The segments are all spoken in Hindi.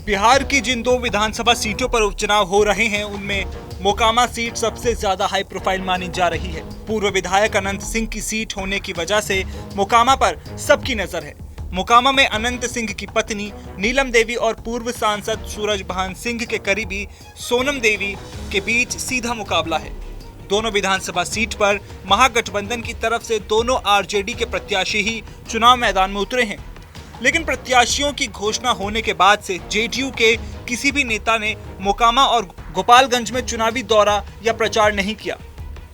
बिहार की जिन दो विधानसभा सीटों पर उपचुनाव हो रहे हैं उनमें मोकामा सीट सबसे ज्यादा हाई प्रोफाइल मानी जा रही है। पूर्व विधायक अनंत सिंह की सीट होने की वजह से मोकामा पर सबकी नजर है। मोकामा में अनंत सिंह की पत्नी नीलम देवी और पूर्व सांसद सूरजभान सिंह के करीबी सोनम देवी के बीच सीधा मुकाबला है। दोनों विधानसभा सीट पर महागठबंधन की तरफ से दोनों आरजेडी के प्रत्याशी ही चुनाव मैदान में उतरे हैं, लेकिन प्रत्याशियों की घोषणा होने के बाद से जेडीयू के किसी भी नेता ने मोकामा और गोपालगंज में चुनावी दौरा या प्रचार नहीं किया,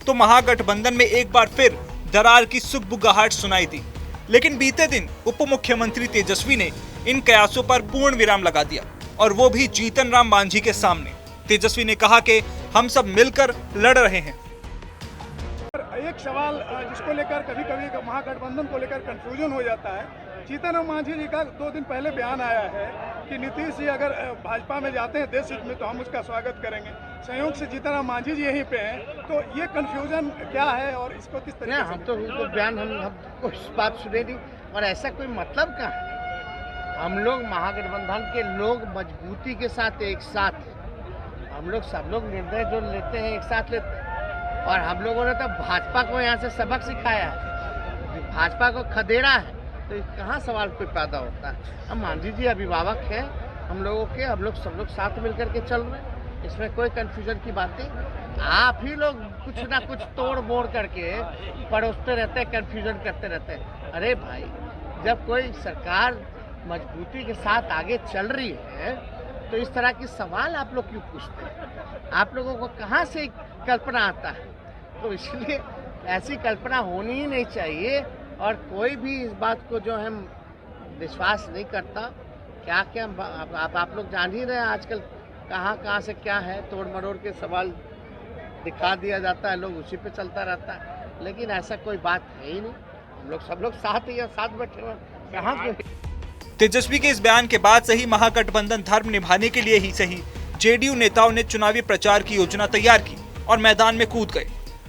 तो महागठबंधन में एक बार फिर दरार की सुगबुगाहट सुनाई दी। लेकिन बीते दिन उप मुख्यमंत्री तेजस्वी ने इन कयासों पर पूर्ण विराम लगा दिया, और वो भी जीतन राम मांझी के सामने। तेजस्वी ने कहा कि हम सब मिलकर लड़ रहे हैं। एक सवाल जिसको लेकर कभी कभी महागठबंधन को लेकर कंफ्यूजन हो जाता है। जीतन राम मांझी जी का 2 दिन पहले बयान आया है कि नीतीश जी अगर भाजपा में जाते हैं देश हित में तो हम उसका स्वागत करेंगे। संयोग से जीतन राम मांझी जी यहीं पे हैं, तो ये कंफ्यूजन क्या है और इसको किस तरह? हम तो उनको बयान हम कुछ बात सुने नहीं, और ऐसा कोई मतलब कहाँ है। हम लोग महागठबंधन के लोग मजबूती के साथ एक साथ हैं। हम लोग सब लोग निर्णय जो लेते हैं एक साथ लेते हैं, और हम लोगों ने तो भाजपा को यहाँ से सबक सिखाया है। भाजपा को खदेड़ा है, तो कहाँ सवाल कोई पैदा होता है। हम मांझी जी अभिभावक हैं हम लोगों के, हम लोग सब लोग साथ मिलकर के चल रहे हैं, इसमें कोई कंफ्यूजन की बात नहीं। आप ही लोग कुछ ना कुछ तोड़ मोड़ करके परोसते रहते हैं, कंफ्यूजन करते रहते हैं। अरे भाई, जब कोई सरकार मजबूती के साथ आगे चल रही है तो इस तरह के सवाल आप लोग क्यों पूछते हैं? आप लोगों को कहाँ से कल्पना आता है? तो इसलिए ऐसी कल्पना होनी ही नहीं चाहिए, और कोई भी इस बात को जो है विश्वास नहीं करता। क्या क्या आप लोग जान ही रहे हैं आजकल कहाँ से क्या है, तोड़ मरोड़ के सवाल दिखा दिया जाता है, लोग उसी पे चलता रहता है। लेकिन ऐसा कोई बात है ही नहीं। हम लोग सब लोग साथ ही साथ बैठे हुए, कहाँ कोई। तेजस्वी के इस बयान के बाद से ही महागठबंधन धर्म निभाने के लिए ही सही जेडीयू नेताओं ने चुनावी प्रचार की योजना तैयार की और मैदान में कूद गए।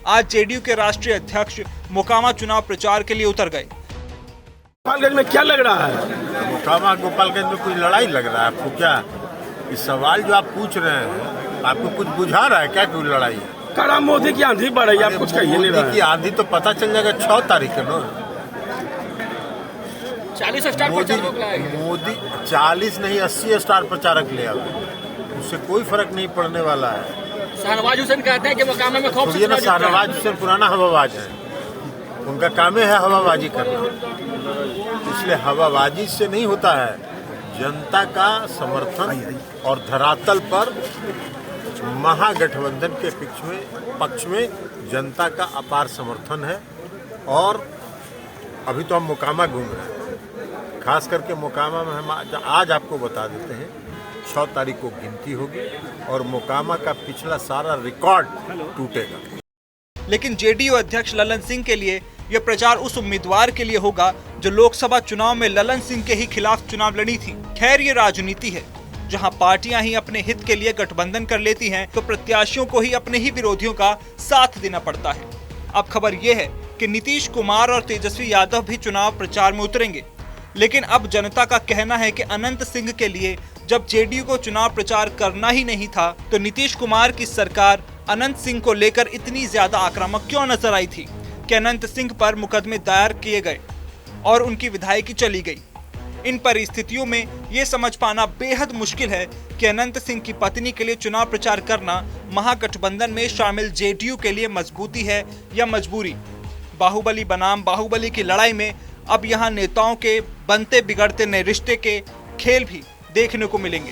आज जेडीयू के राष्ट्रीय अध्यक्ष मोकामा चुनाव प्रचार के लिए उतर गए। गोपालगंज में क्या लग रहा है? मोकामा गोपालगंज में कोई लड़ाई लग रहा है आपको? क्या इस सवाल जो आप पूछ रहे हैं आपको कुछ बुझा रहा है क्या? कोई लड़ाई है? कड़ा मोदी की आंधी बढ़ रही है, आप कुछ कहिए नहीं रहा है। मोदी की आंधी तो पता चल जाएगा 6 तारीख को। 40 स्टार मोदी 40 नहीं 80 स्टार प्रचारक ले आवे, उससे कोई फर्क नहीं पड़ने वाला है। शाहनवाज हुसैन कहते हैं कि मोकामा में खौफ से शाहनवाज हुसैन पुराना हवाबाज है, उनका काम है हवाबाजी करना, इसलिए हवाबाजी से नहीं होता है। जनता का समर्थन और धरातल पर महागठबंधन के पक्ष में जनता का अपार समर्थन है। और अभी तो हम मोकामा घूम रहे हैं, खास करके मोकामा में हम आज आपको बता देते हैं 6 तारीख को गिनती होगी और मोकामा का पिछला सारा रिकॉर्ड टूटेगा। लेकिन जेडीयू अध्यक्ष ललन सिंह के लिए यह प्रचार उस उम्मीदवार के लिए होगा जो लोकसभा चुनाव में ललन सिंह के ही खिलाफ चुनाव लड़ी थी। खैर, ये राजनीति है, जहां पार्टियां ही अपने हित के लिए गठबंधन कर लेती हैं, तो प्रत्याशियों को ही अपने ही विरोधियों का साथ देना पड़ता है। अब खबर यह है कि नीतीश कुमार और तेजस्वी यादव भी चुनाव प्रचार में उतरेंगे, लेकिन अब जनता का कहना है कि अनंत सिंह के लिए जब जेडीयू को चुनाव प्रचार करना ही नहीं था, तो नीतीश कुमार की सरकार अनंत सिंह को लेकर इतनी ज्यादा आक्रामक क्यों नजर आई थी कि अनंत सिंह पर मुकदमे दायर किए गए और उनकी विधायकी चली गई। इन परिस्थितियों में ये समझ पाना बेहद मुश्किल है कि अनंत सिंह की पत्नी के लिए चुनाव प्रचार करना महागठबंधन में शामिल जेडीयू के लिए मजबूती है या मजबूरी। बाहुबली बनाम बाहुबली की लड़ाई में अब यहाँ नेताओं के बनते बिगड़ते नए रिश्ते के खेल भी देखने को मिलेंगे।